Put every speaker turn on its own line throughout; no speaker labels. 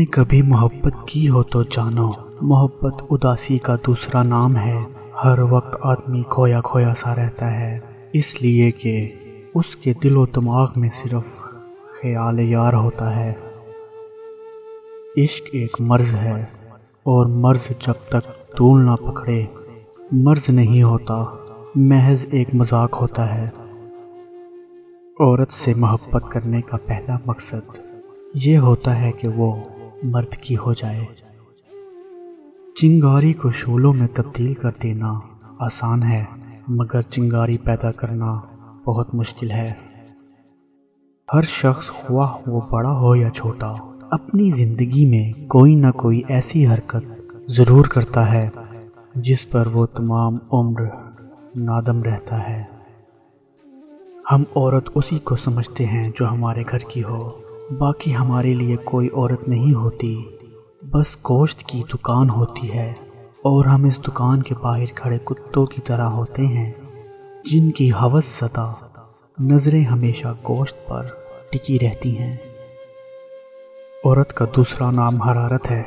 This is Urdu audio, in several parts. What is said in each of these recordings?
نے کبھی محبت کی ہو تو جانو، محبت اداسی کا دوسرا نام ہے۔ ہر وقت آدمی کھویا کھویا سا رہتا ہے، اس لیے کہ اس کے دل و دماغ میں صرف خیال یار ہوتا ہے۔ عشق ایک مرض ہے، اور مرض جب تک طول نہ پکڑے مرض نہیں ہوتا، محض ایک مذاق ہوتا ہے۔ عورت سے محبت کرنے کا پہلا مقصد یہ ہوتا ہے کہ وہ مرد کی ہو جائے۔ چنگاری کو شعلوں میں تبدیل کر دینا آسان ہے، مگر چنگاری پیدا کرنا بہت مشکل ہے۔ ہر شخص خواہ وہ بڑا ہو یا چھوٹا، اپنی زندگی میں کوئی نہ کوئی ایسی حرکت ضرور کرتا ہے جس پر وہ تمام عمر نادم رہتا ہے۔ ہم عورت اسی کو سمجھتے ہیں جو ہمارے گھر کی ہو، باقی ہمارے لیے کوئی عورت نہیں ہوتی، بس گوشت کی دکان ہوتی ہے، اور ہم اس دکان کے باہر کھڑے کتوں کی طرح ہوتے ہیں جن کی ہوس زدہ نظریں ہمیشہ گوشت پر ٹکی رہتی ہیں۔ عورت کا دوسرا نام حرارت ہے۔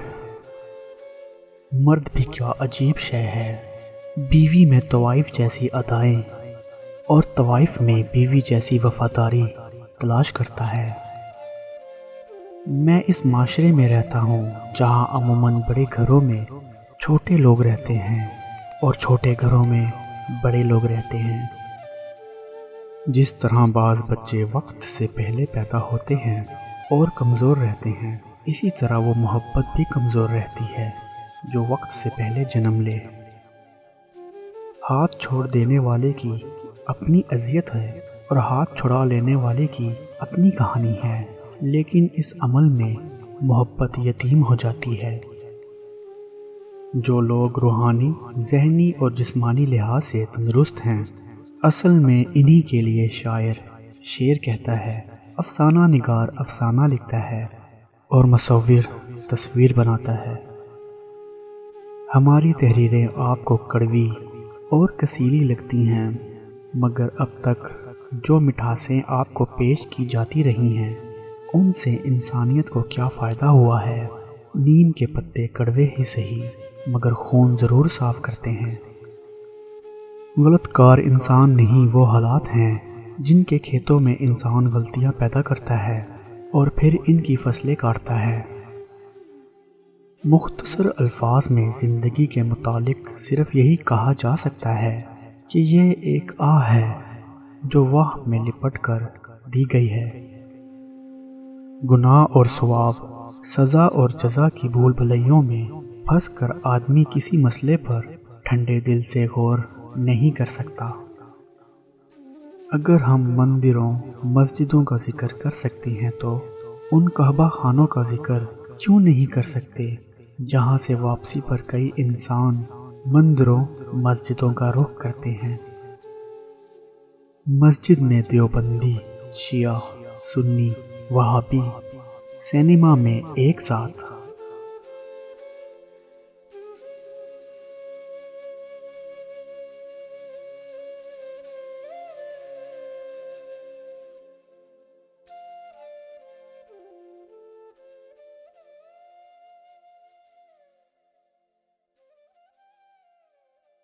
مرد بھی کیا عجیب شے ہے، بیوی میں طوائف جیسی ادائیں اور طوائف میں بیوی جیسی وفاداری تلاش کرتا ہے۔ میں اس معاشرے میں رہتا ہوں جہاں عموماً بڑے گھروں میں چھوٹے لوگ رہتے ہیں اور چھوٹے گھروں میں بڑے لوگ رہتے ہیں۔ جس طرح بعض بچے وقت سے پہلے پیدا ہوتے ہیں اور کمزور رہتے ہیں، اسی طرح وہ محبت بھی کمزور رہتی ہے جو وقت سے پہلے جنم لے۔ ہاتھ چھوڑ دینے والے کی اپنی اذیت ہے اور ہاتھ چھڑا لینے والے کی اپنی کہانی ہے، لیکن اس عمل میں محبت یتیم ہو جاتی ہے۔ جو لوگ روحانی، ذہنی اور جسمانی لحاظ سے تندرست ہیں، اصل میں انہی کے لیے شاعر شعر کہتا ہے، افسانہ نگار افسانہ لکھتا ہے اور مصور تصویر بناتا ہے۔ ہماری تحریریں آپ کو کڑوی اور کسیلی لگتی ہیں، مگر اب تک جو مٹھاسیں آپ کو پیش کی جاتی رہی ہیں ان سے انسانیت کو کیا فائدہ ہوا ہے؟ نیم کے پتے کڑوے ہی سہی، مگر خون ضرور صاف کرتے ہیں۔ غلط کار انسان نہیں، وہ حالات ہیں جن کے کھیتوں میں انسان غلطیاں پیدا کرتا ہے اور پھر ان کی فصلیں کاٹتا ہے۔ مختصر الفاظ میں زندگی کے متعلق صرف یہی کہا جا سکتا ہے کہ یہ ایک آہ ہے جو واہ میں لپٹ کر دی گئی ہے۔ گناہ اور ثواب، سزا اور جزا کی بھول بھلیوں میں پھنس کر آدمی کسی مسئلے پر ٹھنڈے دل سے غور نہیں کر سکتا۔ اگر ہم مندروں، مسجدوں کا ذکر کر سکتے ہیں تو ان کعبہ خانوں کا ذکر کیوں نہیں کر سکتے جہاں سے واپسی پر کئی انسان مندروں، مسجدوں کا رخ کرتے ہیں۔ مسجد میں دیوبندی، شیعہ، سنی، وہابی، سینما میں ایک ساتھ